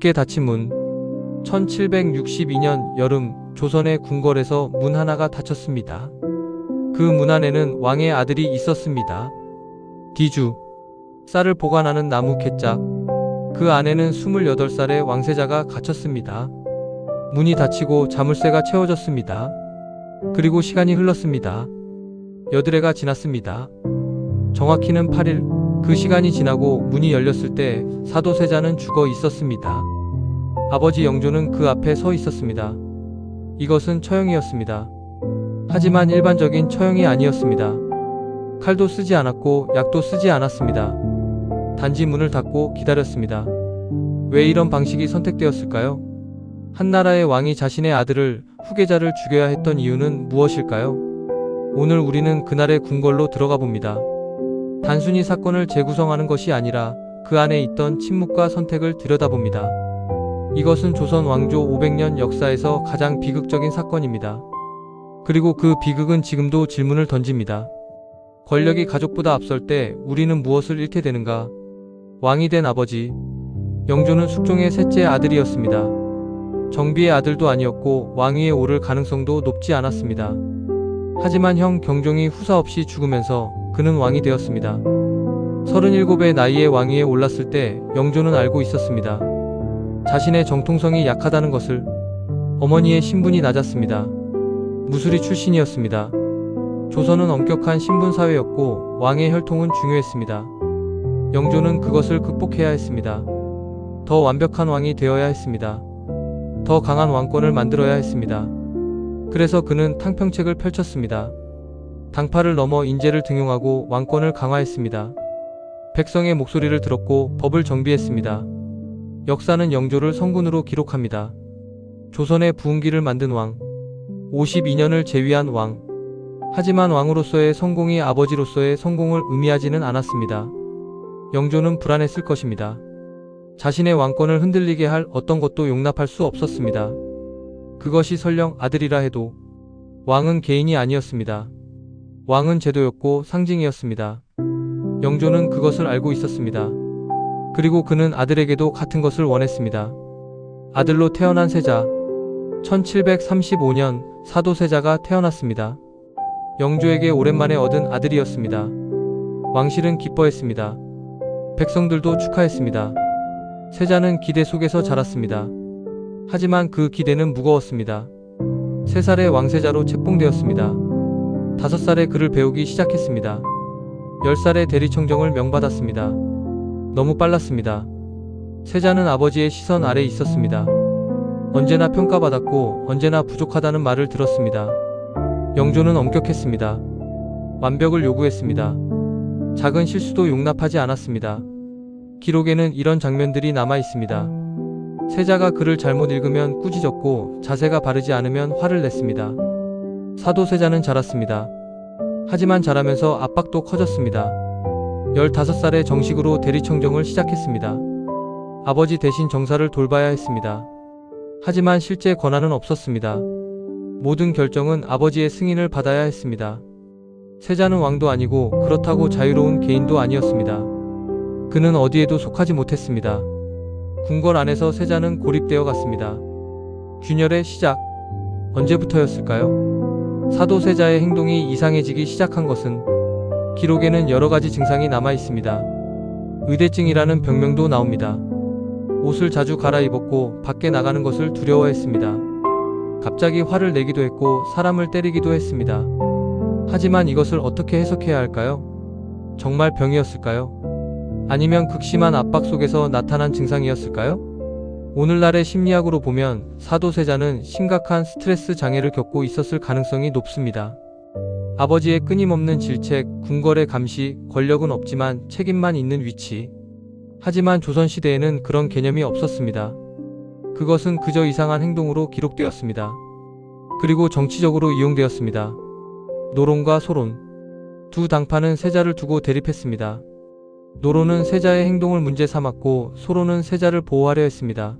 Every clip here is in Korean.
굳게 닫힌 문. 1762년 여름 조선의 궁궐에서 문 하나가 닫혔습니다. 그 문 안에는 왕의 아들이 있었습니다. 디주. 쌀을 보관하는 나무 갯짝. 그 안에는 28살의 왕세자가 갇혔습니다. 문이 닫히고 자물쇠가 채워졌습니다. 그리고 시간이 흘렀습니다. 여드레가 지났습니다. 정확히는 8일. 그 시간이 지나고 문이 열렸을 때 사도세자는 죽어 있었습니다. 아버지 영조는 그 앞에 서 있었습니다. 이것은 처형이었습니다. 하지만 일반적인 처형이 아니었습니다. 칼도 쓰지 않았고 약도 쓰지 않았습니다. 단지 문을 닫고 기다렸습니다. 왜 이런 방식이 선택되었을까요? 한 나라의 왕이 자신의 아들을, 후계자를 죽여야 했던 이유는 무엇일까요? 오늘 우리는 그날의 궁궐로 들어가 봅니다. 단순히 사건을 재구성하는 것이 아니라 그 안에 있던 침묵과 선택을 들여다봅니다. 이것은 조선 왕조 500년 역사에서 가장 비극적인 사건입니다. 그리고 그 비극은 지금도 질문을 던집니다. 권력이 가족보다 앞설 때 우리는 무엇을 잃게 되는가? 왕이 된 아버지. 영조는 숙종의 셋째 아들이었습니다. 정비의 아들도 아니었고 왕위에 오를 가능성도 높지 않았습니다. 하지만 형 경종이 후사 없이 죽으면서 그는 왕이 되었습니다. 37의 나이에 왕위에 올랐을 때 영조는 알고 있었습니다. 자신의 정통성이 약하다는 것을. 어머니의 신분이 낮았습니다. 무술이 출신이었습니다. 조선은 엄격한 신분사회였고 왕의 혈통은 중요했습니다. 영조는 그것을 극복해야 했습니다. 더 완벽한 왕이 되어야 했습니다. 더 강한 왕권을 만들어야 했습니다. 그래서 그는 탕평책을 펼쳤습니다. 당파를 넘어 인재를 등용하고 왕권을 강화했습니다. 백성의 목소리를 들었고 법을 정비했습니다. 역사는 영조를 성군으로 기록합니다. 조선의 부흥기를 만든 왕. 52년을 재위한 왕. 하지만 왕으로서의 성공이 아버지로서의 성공을 의미하지는 않았습니다. 영조는 불안했을 것입니다. 자신의 왕권을 흔들리게 할 어떤 것도 용납할 수 없었습니다. 그것이 설령 아들이라 해도. 왕은 개인이 아니었습니다. 왕은 제도였고 상징이었습니다. 영조는 그것을 알고 있었습니다. 그리고 그는 아들에게도 같은 것을 원했습니다. 아들로 태어난 세자. 1735년 사도세자가 태어났습니다. 영조에게 오랜만에 얻은 아들이었습니다. 왕실은 기뻐했습니다. 백성들도 축하했습니다. 세자는 기대 속에서 자랐습니다. 하지만 그 기대는 무거웠습니다. 3살의 왕세자로 책봉되었습니다. 5살에 글을 배우기 시작했습니다. 10살에 대리청정을 명받았습니다. 너무 빨랐습니다. 세자는 아버지의 시선 아래 있었습니다. 언제나 평가받았고 언제나 부족하다는 말을 들었습니다. 영조는 엄격했습니다. 완벽을 요구했습니다. 작은 실수도 용납하지 않았습니다. 기록에는 이런 장면들이 남아 있습니다. 세자가 글을 잘못 읽으면 꾸짖었고 자세가 바르지 않으면 화를 냈습니다. 사도세자는 자랐습니다. 하지만 자라면서 압박도 커졌습니다. 15살에 정식으로 대리청정을 시작했습니다. 아버지 대신 정사를 돌봐야 했습니다. 하지만 실제 권한은 없었습니다. 모든 결정은 아버지의 승인을 받아야 했습니다. 세자는 왕도 아니고 그렇다고 자유로운 개인도 아니었습니다. 그는 어디에도 속하지 못했습니다. 궁궐 안에서 세자는 고립되어 갔습니다. 균열의 시작. 언제부터였을까요? 사도세자의 행동이 이상해지기 시작한 것은 기록에는 여러가지 증상이 남아 있습니다. 의대증이라는 병명도 나옵니다. 옷을 자주 갈아입었고 밖에 나가는 것을 두려워했습니다. 갑자기 화를 내기도 했고 사람을 때리기도 했습니다. 하지만 이것을 어떻게 해석해야 할까요? 정말 병이었을까요? 아니면 극심한 압박 속에서 나타난 증상이었을까요? 오늘날의 심리학으로 보면 사도세자는 심각한 스트레스 장애를 겪고 있었을 가능성이 높습니다. 아버지의 끊임없는 질책, 궁궐의 감시, 권력은 없지만 책임만 있는 위치. 하지만 조선시대에는 그런 개념이 없었습니다. 그것은 그저 이상한 행동으로 기록되었습니다. 그리고 정치적으로 이용되었습니다. 노론과 소론. 두 당파는 세자를 두고 대립했습니다. 노론은 세자의 행동을 문제 삼았고 소론은 세자를 보호하려 했습니다.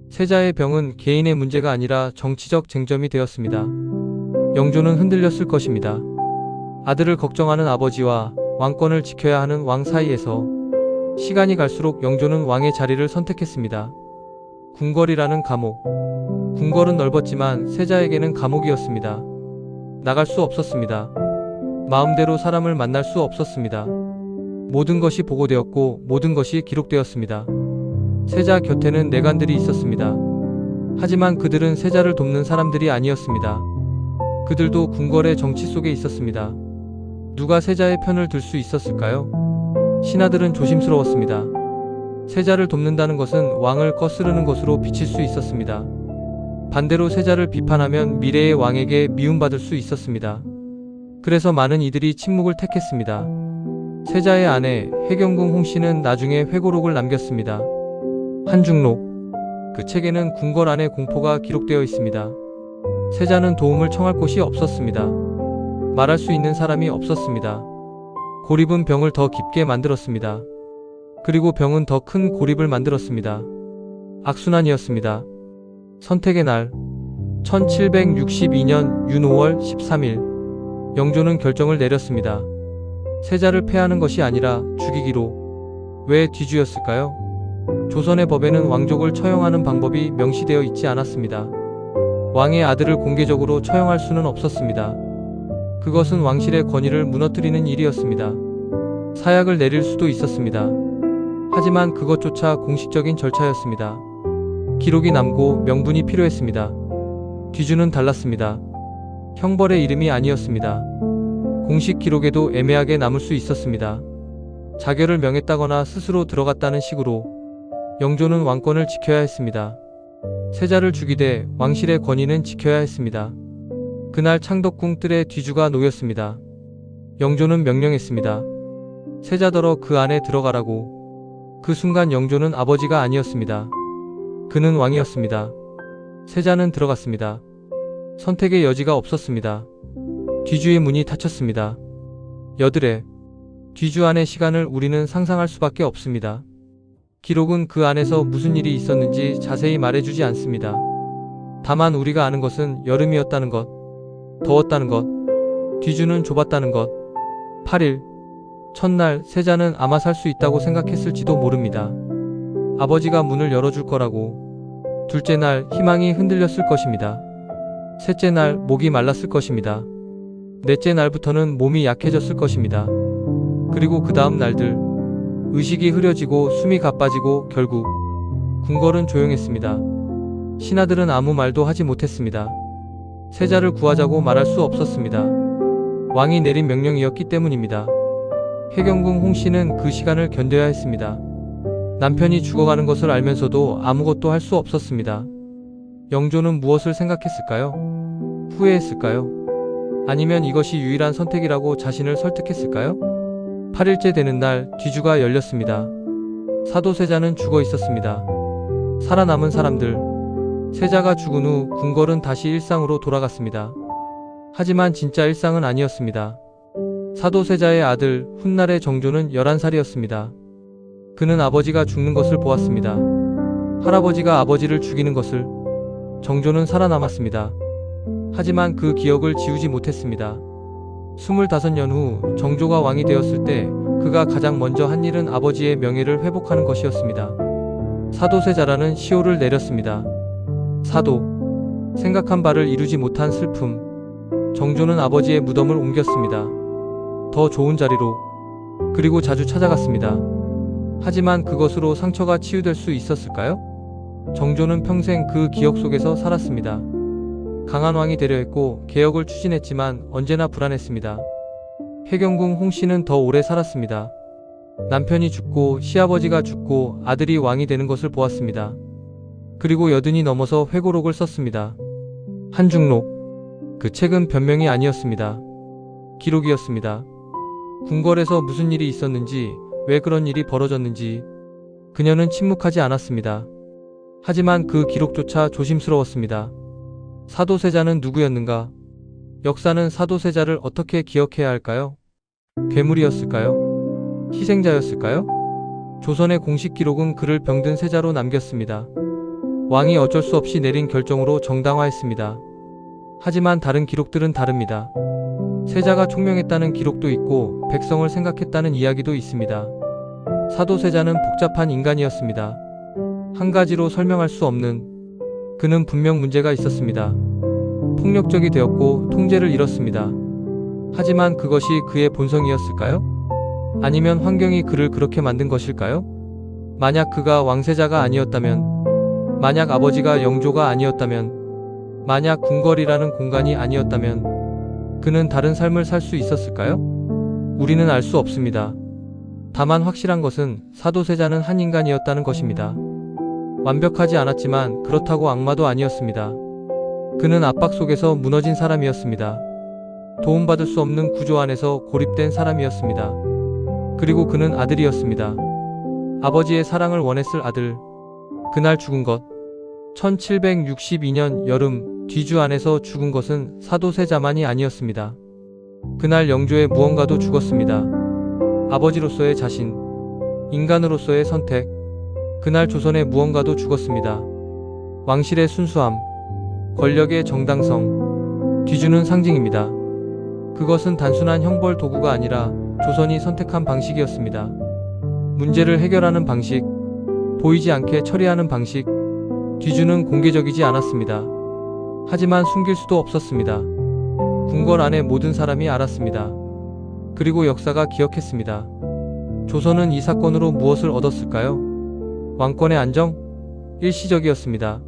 세자의 병은 개인의 문제가 아니라 정치적 쟁점이 되었습니다. 영조는 흔들렸을 것입니다. 아들을 걱정하는 아버지와 왕권을 지켜야 하는 왕 사이에서 시간이 갈수록 영조는 왕의 자리를 선택했습니다. 궁궐이라는 감옥. 궁궐은 넓었지만 세자에게는 감옥이었습니다. 나갈 수 없었습니다. 마음대로 사람을 만날 수 없었습니다. 모든 것이 보고되었고 모든 것이 기록되었습니다. 세자 곁에는 내관들이 있었습니다. 하지만 그들은 세자를 돕는 사람들이 아니었습니다. 그들도 궁궐의 정치 속에 있었습니다. 누가 세자의 편을 들 수 있었을까요? 신하들은 조심스러웠습니다. 세자를 돕는다는 것은 왕을 거스르는 것으로 비칠 수 있었습니다. 반대로 세자를 비판하면 미래의 왕에게 미움받을 수 있었습니다. 그래서 많은 이들이 침묵을 택했습니다. 세자의 아내 해경궁 홍씨는 나중에 회고록을 남겼습니다. 한중록. 그 책에는 궁궐 안의 공포가 기록되어 있습니다. 세자는 도움을 청할 곳이 없었습니다. 말할 수 있는 사람이 없었습니다. 고립은 병을 더 깊게 만들었습니다. 그리고 병은 더 큰 고립을 만들었습니다. 악순환이었습니다. 선택의 날. 1762년 윤 5월 13일. 영조는 결정을 내렸습니다. 세자를 폐하는 것이 아니라 죽이기로. 왜 뒤주였을까요? 조선의 법에는 왕족을 처형하는 방법이 명시되어 있지 않았습니다. 왕의 아들을 공개적으로 처형할 수는 없었습니다. 그것은 왕실의 권위를 무너뜨리는 일이었습니다. 사약을 내릴 수도 있었습니다. 하지만 그것조차 공식적인 절차였습니다. 기록이 남고 명분이 필요했습니다. 뒤주는 달랐습니다. 형벌의 이름이 아니었습니다. 공식 기록에도 애매하게 남을 수 있었습니다. 자결을 명했다거나 스스로 들어갔다는 식으로. 영조는 왕권을 지켜야 했습니다. 세자를 죽이되 왕실의 권위는 지켜야 했습니다. 그날 창덕궁 뜰에 뒤주가 놓였습니다. 영조는 명령했습니다. 세자더러 그 안에 들어가라고. 그 순간 영조는 아버지가 아니었습니다. 그는 왕이었습니다. 세자는 들어갔습니다. 선택의 여지가 없었습니다. 뒤주의 문이 닫혔습니다. 여드레. 뒤주 안의 시간을 우리는 상상할 수밖에 없습니다. 기록은 그 안에서 무슨 일이 있었는지 자세히 말해주지 않습니다. 다만 우리가 아는 것은 여름이었다는 것, 더웠다는 것, 뒤주는 좁았다는 것. 8일. 첫날 세자는 아마 살 수 있다고 생각했을지도 모릅니다. 아버지가 문을 열어줄 거라고. 둘째 날 희망이 흔들렸을 것입니다. 셋째 날 목이 말랐을 것입니다. 넷째 날부터는 몸이 약해졌을 것입니다. 그리고 그 다음 날들 의식이 흐려지고 숨이 가빠지고 결국 궁궐은 조용했습니다. 신하들은 아무 말도 하지 못했습니다. 세자를 구하자고 말할 수 없었습니다. 왕이 내린 명령이었기 때문입니다. 해경궁 홍씨는 그 시간을 견뎌야 했습니다. 남편이 죽어가는 것을 알면서도 아무것도 할 수 없었습니다. 영조는 무엇을 생각했을까요? 후회했을까요? 아니면 이것이 유일한 선택이라고 자신을 설득했을까요? 8일째 되는 날 뒤주가 열렸습니다. 사도세자는 죽어 있었습니다. 살아남은 사람들. 세자가 죽은 후 궁궐은 다시 일상으로 돌아갔습니다. 하지만 진짜 일상은 아니었습니다. 사도세자의 아들 훗날의 정조는 11살이었습니다. 그는 아버지가 죽는 것을 보았습니다. 할아버지가 아버지를 죽이는 것을. 정조는 살아남았습니다. 하지만 그 기억을 지우지 못했습니다. 25년 후 정조가 왕이 되었을 때 그가 가장 먼저 한 일은 아버지의 명예를 회복하는 것이었습니다. 사도세자라는 시호를 내렸습니다. 사도. 생각한 바를 이루지 못한 슬픔. 정조는 아버지의 무덤을 옮겼습니다. 더 좋은 자리로. 그리고 자주 찾아갔습니다. 하지만 그것으로 상처가 치유될 수 있었을까요? 정조는 평생 그 기억 속에서 살았습니다. 강한 왕이 되려 했고 개혁을 추진했지만 언제나 불안했습니다. 해경궁 홍씨는 더 오래 살았습니다. 남편이 죽고 시아버지가 죽고 아들이 왕이 되는 것을 보았습니다. 그리고 80이 넘어서 회고록을 썼습니다. 한중록. 그 책은 변명이 아니었습니다. 기록이었습니다. 궁궐에서 무슨 일이 있었는지, 왜 그런 일이 벌어졌는지. 그녀는 침묵하지 않았습니다. 하지만 그 기록조차 조심스러웠습니다. 사도세자는 누구였는가? 역사는 사도세자를 어떻게 기억해야 할까요? 괴물이었을까요? 희생자였을까요? 조선의 공식 기록은 그를 병든 세자로 남겼습니다. 왕이 어쩔 수 없이 내린 결정으로 정당화했습니다. 하지만 다른 기록들은 다릅니다. 세자가 총명했다는 기록도 있고 백성을 생각했다는 이야기도 있습니다. 사도세자는 복잡한 인간이었습니다. 한 가지로 설명할 수 없는, 그는 분명 문제가 있었습니다. 폭력적이 되었고 통제를 잃었습니다. 하지만 그것이 그의 본성이었을까요? 아니면 환경이 그를 그렇게 만든 것일까요? 만약 그가 왕세자가 아니었다면, 만약 아버지가 영조가 아니었다면, 만약 궁궐이라는 공간이 아니었다면 그는 다른 삶을 살 수 있었을까요? 우리는 알 수 없습니다. 다만 확실한 것은 사도세자는 한 인간이었다는 것입니다. 완벽하지 않았지만 그렇다고 악마도 아니었습니다. 그는 압박 속에서 무너진 사람이었습니다. 도움받을 수 없는 구조 안에서 고립된 사람이었습니다. 그리고 그는 아들이었습니다. 아버지의 사랑을 원했을 아들. 그날 죽은 것. 1762년 여름 뒤주 안에서 죽은 것은 사도세자만이 아니었습니다. 그날 영조의 무언가도 죽었습니다. 아버지로서의 자신, 인간으로서의 선택. 그날 조선의 무언가도 죽었습니다. 왕실의 순수함, 권력의 정당성. 뒤주는 상징입니다. 그것은 단순한 형벌 도구가 아니라 조선이 선택한 방식이었습니다. 문제를 해결하는 방식, 보이지 않게 처리하는 방식. 뒤주는 공개적이지 않았습니다. 하지만 숨길 수도 없었습니다. 궁궐 안의 모든 사람이 알았습니다. 그리고 역사가 기억했습니다. 조선은 이 사건으로 무엇을 얻었을까요? 왕권의 안정? 일시적이었습니다.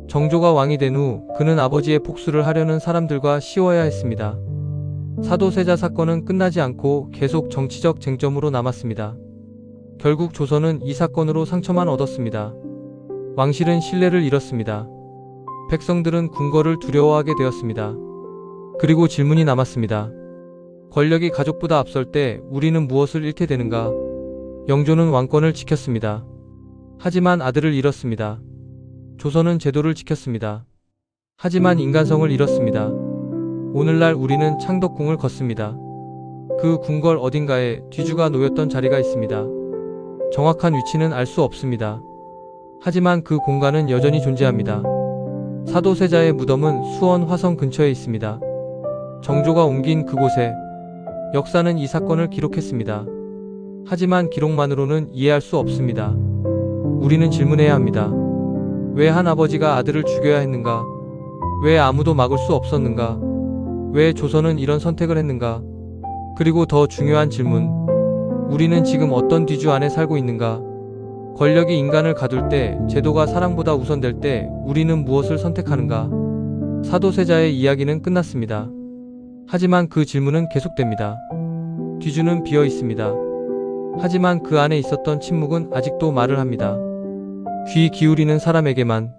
정조가 왕이 된 후 그는 아버지의 복수를 하려는 사람들과 쉬워야 했습니다. 사도세자 사건은 끝나지 않고 계속 정치적 쟁점으로 남았습니다. 결국 조선은 이 사건으로 상처만 얻었습니다. 왕실은 신뢰를 잃었습니다. 백성들은 궁궐을 두려워하게 되었습니다. 그리고 질문이 남았습니다. 권력이 가족보다 앞설 때 우리는 무엇을 잃게 되는가? 영조는 왕권을 지켰습니다. 하지만 아들을 잃었습니다. 조선은 제도를 지켰습니다. 하지만 인간성을 잃었습니다. 오늘날 우리는 창덕궁을 걷습니다. 그 궁궐 어딘가에 뒤주가 놓였던 자리가 있습니다. 정확한 위치는 알 수 없습니다. 하지만 그 공간은 여전히 존재합니다. 사도세자의 무덤은 수원 화성 근처에 있습니다. 정조가 옮긴 그곳에 역사는 이 사건을 기록했습니다. 하지만 기록만으로는 이해할 수 없습니다. 우리는 질문해야 합니다. 왜 한 아버지가 아들을 죽여야 했는가? 왜 아무도 막을 수 없었는가? 왜 조선은 이런 선택을 했는가? 그리고 더 중요한 질문. 우리는 지금 어떤 뒤주 안에 살고 있는가? 권력이 인간을 가둘 때, 제도가 사랑보다 우선될 때 우리는 무엇을 선택하는가? 사도세자의 이야기는 끝났습니다. 하지만 그 질문은 계속됩니다. 뒤주는 비어 있습니다. 하지만 그 안에 있었던 침묵은 아직도 말을 합니다. 귀 기울이는 사람에게만.